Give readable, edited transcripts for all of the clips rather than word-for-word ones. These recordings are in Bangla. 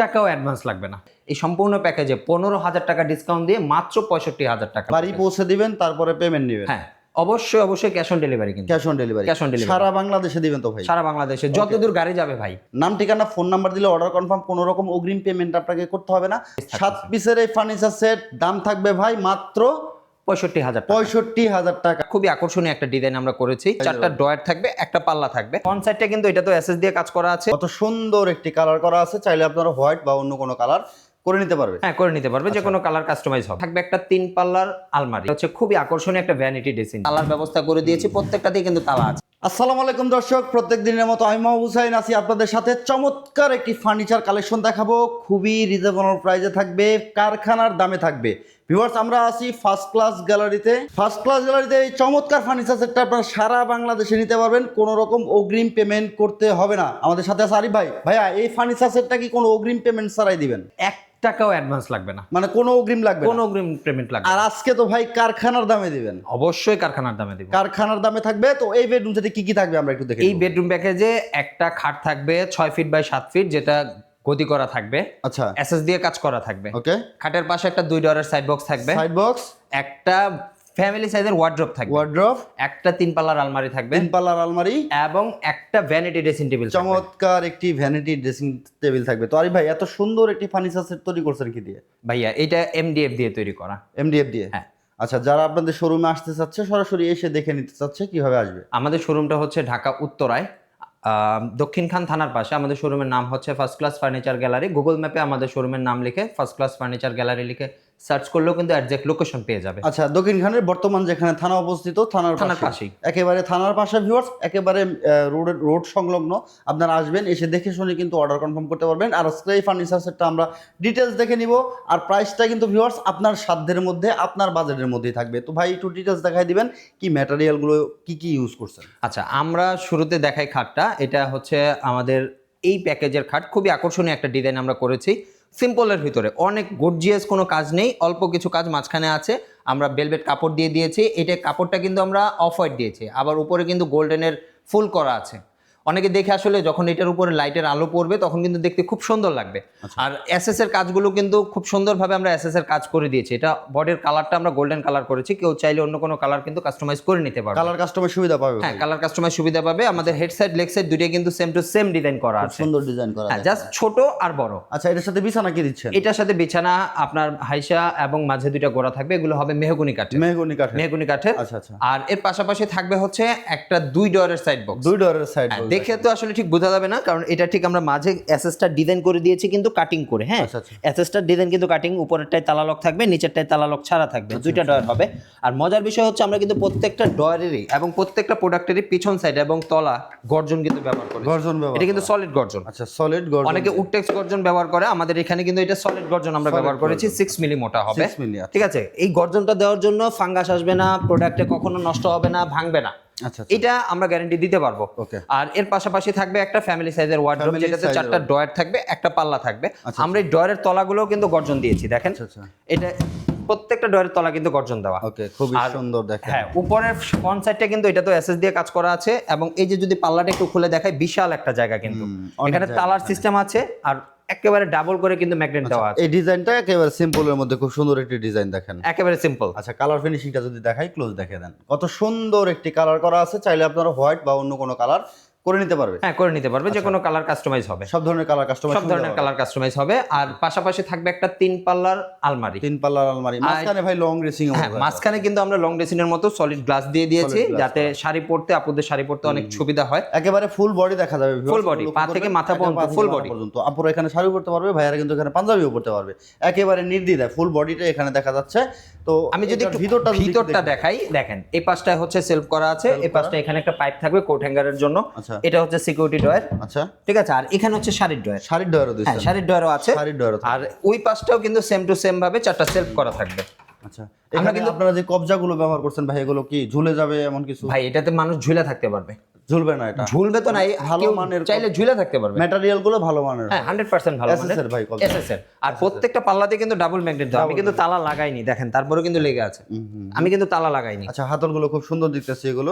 টাকাও অ্যাডভান্স লাগবে না। এই সম্পূর্ণ প্যাকেজে 15,000 টাকা ডিসকাউন্ট দিয়ে মাত্র 65,000 টাকা বাড়ি পৌঁছে দিবেন, তারপরে পেমেন্ট নেবেন। হ্যাঁ, অবশ্যই ক্যাশ অন ডেলিভারি, কিন্তু cash on delivery. Cash on delivery সারা বাংলাদেশে দিবেন তো ভাই? সারা বাংলাদেশে যতদূর গাড়ি যাবে ভাই। নাম, ঠিকানা, ফোন নাম্বার দিলে অর্ডার কনফার্ম, কোনো রকম অগ্রিম পেমেন্ট আপনাকে করতে হবে না। 7 পিসের এই ফার্নিচার সেট দাম থাকবে ভাই মাত্র 65,000 টাকা। খুবই আকর্ষণীয় একটা ডিজাইন আমরা করেছি। 4টা ড্রয়ার থাকবে, একটা পাল্লা থাকবে। ফ্রন্ট সাইডটা কিন্তু এটা তো এসএস দিয়ে কাজ করা আছে। কত সুন্দর একটি কালার করা আছে, চাইলে আপনারা হোয়াইট বা অন্য কোনো কালার করে নিতে পারবে। হ্যাঁ, করে নিতে পারবে, যে কোনো কালার কাস্টমাইজ হবে। থাকবে একটা 3 পাল্লার আলমারি, হচ্ছে খুবই আকর্ষণীয় একটা ভ্যানিটি ড্রেসিং। তালার ব্যবস্থা করে দিয়েছি, প্রত্যেকটাতেই কিন্তু তালা আছে। আসসালামু আলাইকুম দর্শক, প্রত্যেক দিনের মতো আমি মাহবুব হুসাইন আছি আপনাদের সাথে। চমৎকার একটি ফার্নিচার কালেকশন দেখাবো, খুবই রিজনেবল প্রাইসে থাকবে, কারখানার দামে থাকবে। ভিউয়ার্স, আমরা আছি ফার্স্ট ক্লাস গ্যালারিতে। ফার্স্ট ক্লাস গ্যালারিতে এই চমৎকার ফার্নিচার সেটটা আপনারা সারা বাংলাদেশে নিতে পারবেন, কোনো রকম অগ্রিম পেমেন্ট করতে হবে না। আমাদের সাথে আছে আরিফ ভাই। ভাইয়া, এই ফার্নিচার সেটটা কি কোনো অগ্রিম পেমেন্ট ছাড়াই দিবেন? 1 টাকাও অ্যাডভান্স লাগবে না, মানে কোনো অগ্রিম লাগবে না? কোনো অগ্রিম পেমেন্ট লাগবে আর না। আজকে তো ভাই কারখানার দামে দিবেন। অবশ্যই কারখানার দামে দিব। কারখানার দামে থাকবে। তো এই বেডরুম সেটে কি কি থাকবে আমরা একটু দেখে এই বেডরুম প্যাকেজে একটা খাট থাকবে 6 ফিট বাই 7 ফিট, যেটা গদি করা থাকবে, আচ্ছা, এসএস দিয়ে কাজ করা থাকবে। ওকে। খাটের পাশে একটা 2 ডোরের সাইড বক্স থাকবে, সাইড বক্স, একটা ফ্যামিলি সাইজের ওয়ার্ড্রপ থাকবে, ওয়ার্ড্রপ, একটা 3 পাল্লার আলমারি থাকবে, 3 পাল্লার আলমারি এবং একটা ভ্যানিটি ড্রেসিং টেবিল। চমৎকার একটি ভ্যানিটি ড্রেসিং টেবিল থাকবে। তো আরিফ ভাই, এত সুন্দর একটি ফার্নিচার সেট তৈরি করছেন কি দিয়ে? ভাইয়া, এটা এমডিএফ দিয়ে তৈরি করা। এমডিএফ দিয়ে? হ্যাঁ। আচ্ছা, যারা আপনাদের শোরুমে আসতে চাচ্ছে, সরাসরি এসে দেখে নিতে চাচ্ছে, কিভাবে আসবে? আমাদের শোরুমটা হচ্ছে ঢাকা উত্তরায়, দক্ষিণখান থানার পাশে। আমাদের শোরুমের নাম হচ্ছে first class furniture gallery. Google ম্যাপে আমাদের শোরুমের নাম লিখে ফার্স্ট ক্লাস ফার্নিচার গ্যালারি লিখে সার্চ করলেও কিন্তু এক্সাক্ট লোকেশন পেয়ে যাবে। আচ্ছা, দক্ষিণখানের বর্তমান যেখানে থানা অবস্থিত, থানার পাশেই, একেবারে থানার পাশে ভিউয়ার্স, একেবারে রোড সংলগ্ন। আপনারা আসবেন, এসে দেখে শুনে কিন্তু অর্ডার কনফার্ম করতে পারবেন। আর আজকে এই ফার্নিচার সেটটা আমরা ডিটেলস দেখে নিব, আর প্রাইসটা কিন্তু ভিউয়ার্স আপনার সাধ্যের মধ্যে, আপনার বাজেটের মধ্যেই থাকবে। তো ভাই, একটু ডিটেলস দেখাই দিবেন, কি ম্যাটেরিয়ালগুলো কি ইউজ করছেন? আচ্ছা, আমরা শুরুতে দেখাই খাটটা। এটা হচ্ছে আমাদের এই প্যাকেজের খাট, খুবই আকর্ষণীয় একটা ডিজাইন আমরা করেছি। সিম্পলের ভিতরে, অনেক গর্জিয়াস কোনো কাজ নেই, অল্প কিছু কাজ মাঝখানে আছে। আমরা ভেলভেট কাপড় দিয়ে দিয়েছি। এটা কাপড়টা কিন্তু আমরা অফ হোয়াইট দিয়েছি, আবার উপরে কিন্তু গোল্ডেনের ফুল করা আছে। অনেকে দেখে আসলে যখন এটার উপরে লাইটের আলো পড়বে তখন কিন্তু দেখতে খুব সুন্দর লাগবে। আর এসএস এর কাজগুলো কিন্তু খুব সুন্দরভাবে আমরা এসএস এর কাজ করে দিয়েছি। এটা বডির কালারটা আমরা গোল্ডেন কালার করেছি, কেউ চাইলে অন্য কোনো কালার কিন্তু কাস্টমাইজ করে নিতে পারবে। কালার কাস্টমার সুবিধা পাবে? হ্যাঁ, কালার কাস্টমাইজ সুবিধা পাবে। আমাদের হেড সাইড লেগ সাইড দুটোই কিন্তু সেম টু সেম ডিজাইন করা আছে, সুন্দর ডিজাইন করা। হ্যাঁ, জাস্ট ছোট আর বড়। আচ্ছা, এটার সাথে বিছানা কি দিচ্ছেন? এটার সাথে বিছানা আপনার হাইসা এবং মাঝে দুইটা গোড়া থাকবে, এগুলো হবে মেহগনি কাঠের। মেহগনি কাঠের। আচ্ছা আচ্ছা। আর এর পাশাপাশি থাকবে হচ্ছে একটা 2 ডোরের সাইড বক্স। 2 ডোরের সাইড বক্স। দেখে তো আসলে ঠিক বোঝা যাবে না, কারণ এটা ঠিক আমরা মাঝে এসএসটা ডিজাইন করে দিয়েছি কিন্তু কাটিং করে। হ্যাঁ, এসএসটার ডিজাইন কিন্তু কাটিং, উপরেরটায় তালা লক থাকবে, নিচেরটায় তালা লক ছাড়া থাকবে। 2টা ডয়ার হবে। আর মজার বিষয় হচ্ছে আমরা কিন্তু প্রত্যেকটা ডয়ারেরই এবং প্রত্যেকটা প্রোডাক্টেরই পিছন সাইড এবং তলা গর্জন কিন্তু ব্যবহার করি। গর্জন ব্যবহার, এটা কিন্তু সলিড গর্জন। আচ্ছা, সলিড গর্জন। অনেকে উডটেক্স গর্জন ব্যবহার করে, আমাদের এখানে কিন্তু এটা সলিড গর্জন আমরা ব্যবহার করেছি। 6 মিলি মোটা হবে। 6 মিলি। ঠিক আছে, এই গর্জনটা দেওয়ার জন্য ফাঙ্গাস আসবে না, প্রোডাক্টে কখনো নষ্ট হবে না, ভাঙবে না। আচ্ছা, এটা আমরা গ্যারান্টি দিতে পারবো। ওকে। আর এর পাশাপাশি থাকবে একটা ফ্যামিলি সাইজের ওয়ার্ডরোব, যেটাতে 4টা ডয়ার থাকবে, একটা পাল্লা থাকবে। আমরা এই ডয়ারের তলাগুলোও কিন্তু গর্জন দিয়েছি, দেখেন। এটা প্রত্যেকটা ডয়ারের তলা কিন্তু গর্জন দেওয়া। ওকে, খুবই সুন্দর দেখেন। হ্যাঁ, উপরের ফ্রন্ট সাইডটা কিন্তু এটা তো এসএস দিয়ে কাজ করা আছে, এবং এই যে যদি পাল্লাটা একটু খুলে দেখায়, বিশাল একটা জায়গা কিন্তু। এখানে তালার সিস্টেম আছে, আর একেবারে ডাবল করে কিন্তু ম্যাগনেট দেওয়া আছে। এই ডিজাইনটা একেবারে সিম্পলের মধ্যে খুব সুন্দর একটি ডিজাইন দেখেন, একেবারে সিম্পল। আচ্ছা, কালার ফিনিশিংটা যদি দেখাই, ক্লোজ দেখে দেন, কত সুন্দর একটি কালার করা আছে। চাইলে আপনারা হোয়াইট বা অন্য কোনো কালার করে নিতে পারবে। হ্যাঁ, করে নিতে পারবে, যে কোনো কালার কাস্টমাইজ হবে। সব ধরনের কালার কাস্টমাইজ, সব ধরনের কালার কাস্টমাইজ হবে। আর পাশাপাশি থাকবে একটা 3 পাল্লার আলমারি। 3 পাল্লার আলমারি, মাঝখানে ভাই লং ড্রেসিং। হ্যাঁ, মাঝখানে কিন্তু আমরা লং ড্রেসিং এর মতো সলিড গ্লাস দিয়ে দিয়েছি, যাতে শাড়ি পরতে, আপুদের শাড়ি পরতে অনেক সুবিধা হয়। একেবারে ফুল বডি দেখা যাবে, ফুল বডি, পা থেকে মাথা পর্যন্ত ফুল বডি পর্যন্ত। আপুরা এখানে শাড়ি পরতে পারবে, ভাইয়ারা কিন্তু এখানে পাঞ্জাবিও পরতে পারবে, একেবারে নির্দ্বিধায় ফুল বডিটা এখানে দেখা যাচ্ছে। তো আমি যদি একটু ভিতরটা দেখাই, দেখেন এই পাশটায় হচ্ছে সেলফ করা আছে, এই পাশটা এখানে একটা পাইপ থাকবে কোট হ্যাঙ্গারের জন্য। এটা হচ্ছে সিকিউরিটি ডয়ার। আচ্ছা, ঠিক আছে। আর এখানে হচ্ছে শাড়ির ডয়ার। শাড়ির ডয়ারও দিয়েছেন? হ্যাঁ, শাড়ির ডয়ারও আছে। আর ওই পাশটাও কিন্তু সেম টু সেম ভাবে 4টা সেলফ করা থাকবে। আচ্ছা, এখানে কিন্তু আপনারা যে কবজাগুলো ব্যবহার করছেন ভাই, এগুলো কি ঝুলে যাবে এমন কিছু? ভাই, এটাতে মানুষ ঝুলে থাকতে পারবে। ঝুলবে না এটা, ঝুলবে তো নাই, ভালো কেউ মানের চাইলে ঝুলে থাকতে পারবে। ম্যাটেরিয়াল গুলো ভালো মানের, হ্যাঁ 100% ভালো মানের এসএসএর ভাই কল। এসএসএর। আর প্রত্যেকটা পাল্লাতে কিন্তু ডাবল ম্যাগনেট দাও, আমি কিন্তু তালা লাগাইনি দেখেন, তারপরেও কিন্তু লেগে আছে, আমি কিন্তু তালা লাগাইনি। আচ্ছা হাতলগুলো খুব সুন্দর দেখতেছি,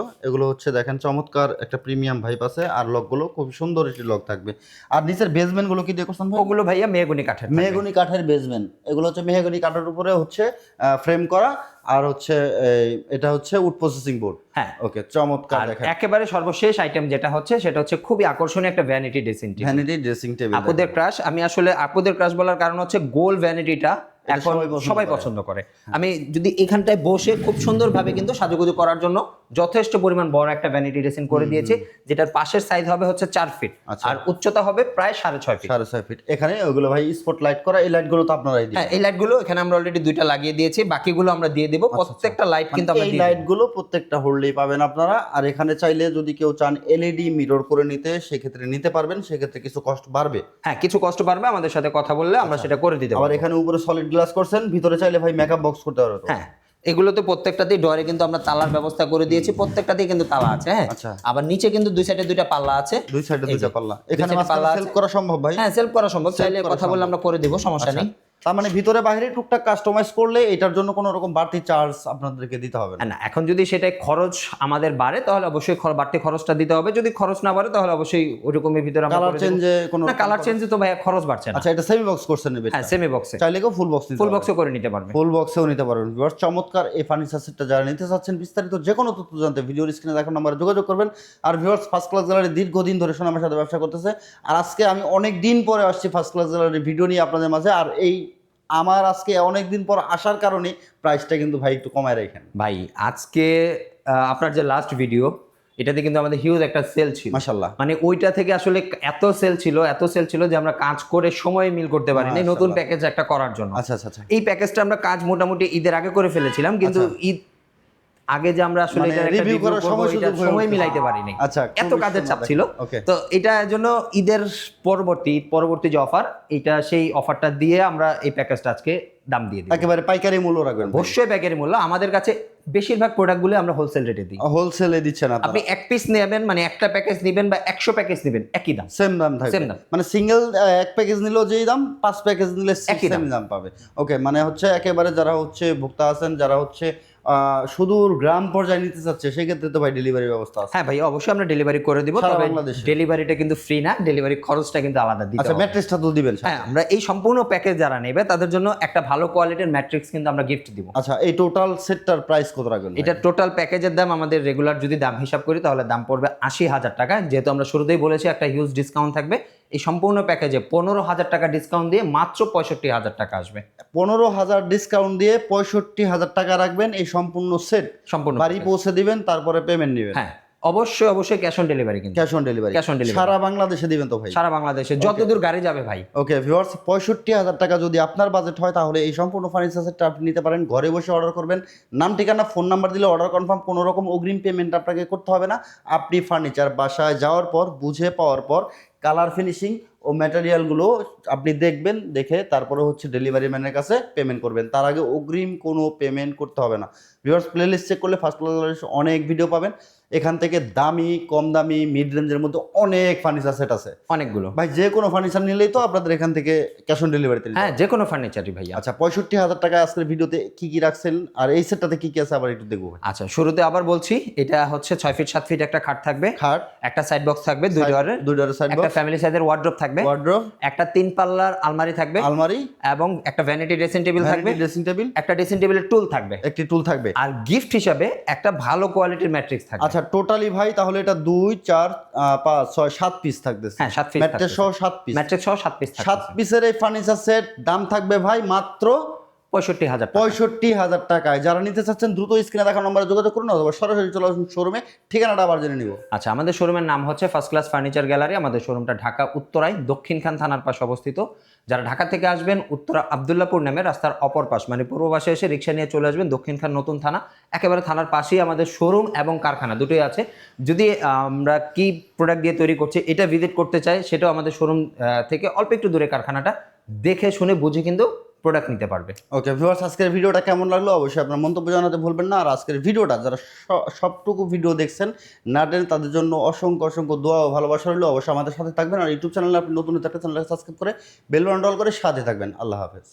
এগুলো হচ্ছে দেখেন চমৎকার একটা প্রিমিয়াম ভাইব আছে, আর লকগুলো খুব সুন্দর একটি লক থাকবে। আর নিচের বেসমেন্ট গুলো কি দিয়ে করছেন ভাই? ওগুলো ভাইয়া মেহগনি কাঠের, মেহগনি কাঠের বেসমেন্ট, এগুলো হচ্ছে মেহগনি কাঠের উপরে হচ্ছে ফ্রেম করা, আর হচ্ছে এটা হচ্ছে উড প্রসেসিং বোর্ড। হ্যাঁ ওকে চমৎকার আর দেখেন। একেবারে সর্বশেষ আইটেম যেটা হচ্ছে সেটা হচ্ছে খুবই আকর্ষণীয় একটা vanity dressing table, vanity dressing table. আপুদের ক্রাশ। আমি আসলে আপুদের ক্রাশ বলার কারণ হচ্ছে গোল ভ্যানিটিটা এখন সবাই পছন্দ করে। আমি যদি এখানটায় বসে খুব সুন্দরভাবে কিন্তু সাজুগুজু করার জন্য যথেষ্ট পরিমাণ বড় একটা ভ্যানিটি ড্রেসিং করে দিয়েছি, যেটার পাশের সাইজ হবে হচ্ছে 4 ফিট আর উচ্চতা হবে প্রায় 6.5 ফিট। 6.5 ফিট। এখানে ওগুলো ভাই স্পট লাইট করা, এই লাইটগুলো তো আপনারাই দিবেন? হ্যাঁ এই লাইটগুলো এখানে আমরা অলরেডি 2টা লাগিয়ে দিয়েছি, বাকিগুলো আমরা দিয়ে দেব। প্রত্যেকটা লাইট কিন্তু আমরা এই দিয়ে দেব। লাইটগুলো প্রত্যেকটা হোল্ডেই পাবেন আপনারা। আর এখানে চাইলে যদি কেউ চান এলইডি মিরর করে নিতে, সেক্ষেত্রে নিতে পারবেন, সেক্ষেত্রে কিছু কষ্ট বাড়বে। হ্যাঁ কিছু কষ্ট পারবে, আমাদের সাথে কথা বললে আমরা সেটা করে দিতে আবার পারবো। এখানে উপরে সলিড গ্লাস করছেন, ভিতরে চাইলে ভাই মেকআপ বক্স করতে পারবে। হ্যাঁ এগুলোতে প্রত্যেকটাতেই ডোরে কিন্তু আমরা তালার ব্যবস্থা করে দিয়েছি, প্রত্যেকটাতেই কিন্তু তালা আছে। হ্যাঁ আচ্ছা। আবার নিচে কিন্তু দুই সাইডে 2টা পাল্লা আছে, দুই সাইডে দুইটা পাল্লা। এখানে দুই সাইডে পাল্লা সেলফ করা সম্ভব ভাই? হ্যাঁ সেলফ করা সম্ভব, চাইলে কথা বললে আমরা করে দিব, সমস্যা নেই। তার মানে ভিতরে বাইরে টুকটাক কাস্টমাইজ করলে এটার জন্য কোনো রকম বাড়তি চার্জ আপনাদেরকে দিতে হবে না। না এখন যদি সেটাই খরচ আমাদের বাড়ে তাহলে অবশ্যই বাড়তি খরচটা দিতে হবে, যদি খরচ না বাড়ে তাহলে অবশ্যই ওইরকমের ভিতরে আমরা কালার করে দেব। চেঞ্জে কোনো না কালার চেঞ্জে তো ভাইয়া খরচ বাড়ছে না। আচ্ছা এটা সেমি বক্স করছেন নেবে? হ্যাঁ সেমি বক্সে, চাইলে কেউ ফুল বক্স নিতে ফুল পারবে। বক্সও করে নিতে পারবে। ফুল বক্সেও নিতে পারবেন। ভিউয়ার্স চমৎকার এই ফার্নিচার সেটটা যারা নিতে চাচ্ছেন, বিস্তারিত যে কোনো তথ্য জানতে ভিডিওর স্ক্রিনে দেখানো নাম্বারে যোগাযোগ করবেন। আর ভিউয়ার্স ফার্স্ট ক্লাস গ্যালারি দীর্ঘদিন ধরে আমার সাথে ব্যবসা করতেছে, আর আজকে আমি অনেক দিন পরে আসছি ফার্স্ট ক্লাস গ্যালারির ভিডিও নিয়ে আপনাদের মাঝে। আর এই আমার আজকে অনেক দিন পর আসার কারণে প্রাইসটা কিন্তু ভাই একটু কমায় রাখেন ভাই আজকে আপনার যে লাস্ট ভিডিও, এটাতে কিন্তু আমাদের হিউজ একটা সেল ছিল মাশাআল্লাহ। মানে ওইটা থেকে আসলে এত সেল ছিল যে আমরা কাজ করে সময় মিল করতে পারিনি নতুন প্যাকেজ একটা করার জন্য। আচ্ছা আচ্ছা আচ্ছা। এই প্যাকেজটা আমরা কাজ মোটামুটি ঈদের আগে করে ফেলেছিলাম, কিন্তু ঈদ আগে যে আমরা আসলে এটার একটা রিভিউ করার সময় মিলাইতে পারিনি। আচ্ছা এত কাজের চাপ ছিল, তো এটার জন্য ঈদের পরবর্তী যে অফার, এটা সেই অফারটা দিয়ে আমরা এই প্যাকেজটা আজকে দাম দিয়ে দিই, একেবারে পাইকারি মূল্য রাখবেন। অবশ্যই পাইকারি মূল্য। আমাদের কাছে বেশিরভাগ প্রোডাক্টগুলো আমরা হোলসেল রেটে দিই। হোলসেলে দিচ্ছেন আপনি এক পিস নেবেন মানে একটা প্যাকেজ নেবেন বা 100 প্যাকেজ নেবেন একই দাম, সেম দাম থাকবে। সেম দাম, মানে সিঙ্গেল এক প্যাকেজ নিলেও যেই দাম, 5 প্যাকেজ নিলে একই সেম দাম পাবে। ওকে মানে হচ্ছে একেবারে যারা হচ্ছে ভোক্তা আছেন, যারা হচ্ছে সুদূর গ্রাম পর্যায়ে নিতে চাচ্ছে, সেক্ষেত্রে তো ভাই ডেলিভারি ব্যবস্থা আছে। হ্যাঁ ভাই অবশ্যই আমরা ডেলিভারি করে দিব, সারা তবে বাংলাদেশে। ডেলিভারিটা কিন্তু ফ্রি না, ডেলিভারি খরচটা কিন্তু আলাদা দিতে আচ্ছা হবে। ম্যাট্রেসটা তো দিবেন? হ্যাঁ আমরা এই সম্পূর্ণ প্যাকেজ যারা নেবে তাদের জন্য একটা ভালো কোয়ালিটির ম্যাট্রিক্স কিন্তু আমরা গিফট দিব। আচ্ছা এই টোটাল সেটটার প্রাইস কত রাখবেন? এটা টোটাল প্যাকেজের দাম আমাদের রেগুলার যদি দাম হিসাব করি তাহলে দাম পড়বে 80,000 টাকা। যেহেতু আমরা শুরুতেই বলেছি একটা হিউজ ডিসকাউন্ট থাকবে, এই সম্পূর্ণ প্যাকেজে 15,000 টাকা ডিসকাউন্ট দিয়ে মাত্র 65,000 টাকা আসবে। 15,000 ডিসকাউন্ট দিয়ে 65,000 টাকা রাখবেন এই সম্পূর্ণ সেট, সম্পূর্ণ বাড়ি পৌঁছে দিবেন, তারপরে পেমেন্ট নেবেন। হ্যাঁ অবশ্যই ক্যাশ অন ডেলিভারি, কিন্তু cash on delivery. Cash on delivery সারা বাংলাদেশে দিবেন তো ভাই? সারা বাংলাদেশে যতদূর গাড়ি যাবে ভাই। ওকে ভিউয়ার্স 65,000 টাকা যদি আপনার বাজেট হয় তাহলে এই সম্পূর্ণ ফার্নিচার সেটটা আপনি নিতে পারেন। ঘরে বসে অর্ডার করবেন, নাম ঠিকানা ফোন নাম্বার দিলে অর্ডার কনফার্ম, কোনো রকম অগ্রিম পেমেন্ট আপনাকে করতে হবে না। আপনি ফার্নিচার বাসায় যাওয়ার পর বুঝে পাওয়ার পর কালার ফিনিশিং ও ম্যাটেরিয়ালগুলো আপনি দেখবেন, দেখে তারপরে হচ্ছে ডেলিভারি ম্যানের কাছে পেমেন্ট করবেন। তার আগে অগ্রিম কোনো পেমেন্ট করতে হবে না। ভিউয়ার্স প্লেলিস্ট চেক করলে ফার্স্ট ক্লাস অনেক ভিডিও পাবেন, এখান থেকে দামি, কম দামি, মিড রেঞ্জের মধ্যে অনেক ফার্নিচার সেট আছে অনেকগুলো। ভাই। যে কোনো ফার্নিচার নিলেই তো আপনাদের এখান থেকে ক্যাশ অন ডেলিভারিতে। হ্যাঁ যে কোনো ফার্নিচারই ভাইয়া। আচ্ছা 65,000 টাকা আজকের ভিডিওতে কি কি রাখছেন, আর এই সেটটাতে কি কি আছে আবার একটু দেখবো। আচ্ছা শুরুতে আবার বলছি, এটা হচ্ছে 6 ফিট 7 ফিট একটা খাট থাকবে, খাট, একটা সাইড বক্স থাকবে 2 ডোরের, 2 ডোরের সাইড একটা বক্স, ফ্যামিলি সাইজের ওয়ার্ড্রপ থাকবে, ওয়ার্ড্রোব, একটা 3 পাল্লার আলমারি থাকবে, আলমারি, এবং একটা ভ্যানিটি ড্রেসিং টেবিল থাকবে, ড্রেসিং টেবিল, একটা ড্রেসিং টেবিলের টুল থাকবে, একটি টুল থাকবে, আর গিফট হিসাবে একটা ভালো কোয়ালিটির ম্যাট্রিক্স থাকবে। আচ্ছা টোটালি ভাই তাহলে এটা 2 4 5 6 7 পিস থাকতেছে। হ্যাঁ 7 পিস ম্যাট্রেস সহ 7 পিস, ম্যাট্রিক্স সহ 7 পিস থাকবে। 7 পিসের এই ফার্নিচার সেট দাম থাকবে ভাই মাত্র 65,000 টাকা। 65,000 টাকায়। যারা নিতে চাচ্ছেন দ্রুত স্ক্রিনে দেখানো নম্বরে যোগাযোগ করুন, অথবা সরাসরি চলে আসুন শোরুমে। ঠিকানাটা আবার জেনে নিব। আচ্ছা আমাদের শোরুমের নাম হচ্ছে ফার্স্ট ক্লাস ফার্নিচার গ্যালারি। আমাদের শোরুমটা ঢাকা উত্তরায় দক্ষিণখান থানার পাশে অবস্থিত। যারা ঢাকা থেকে আসবেন উত্তরা আব্দুল্লাহপুর নামে রাস্তার অপর পাশ মানে পূর্ব পাশে এসে রিক্সা নিয়ে চলে আসবেন, দক্ষিণখান নতুন থানা, একেবারে থানার পাশেই আমাদের শোরুম এবং কারখানা দুটোই আছে। যদি আমরা কি প্রোডাক্ট দিয়ে তৈরি করছি এটা ভিজিট করতে চাই, সেটাও আমাদের শোরুম থেকে অল্প একটু দূরে কারখানাটা, দেখে শুনে বুঝে কিন্তু প্রোডাক্ট নিতে পারবে। ওকে ভিউয়ার্স, আজকের ভিডিওটা কেমন লাগলো অবশ্যই আপনার মন্তব্য জানাতে ভুলবেন না। আর আজকের ভিডিওটা যারা সবটুকু ভিডিও দেখছেন না টেনে, তাদের জন্য অসংখ্য অসংখ্য দোয়া ও ভালোবাসা রইলো। অবশ্যই আমাদের সাথে থাকবেন। আর ইউটিউব চ্যানেলে আপনি নতুন একটা চ্যানেলকে সাবস্ক্রাইব করে বেল বাটন অল করে সাথে থাকবেন। আল্লাহ হাফেজ।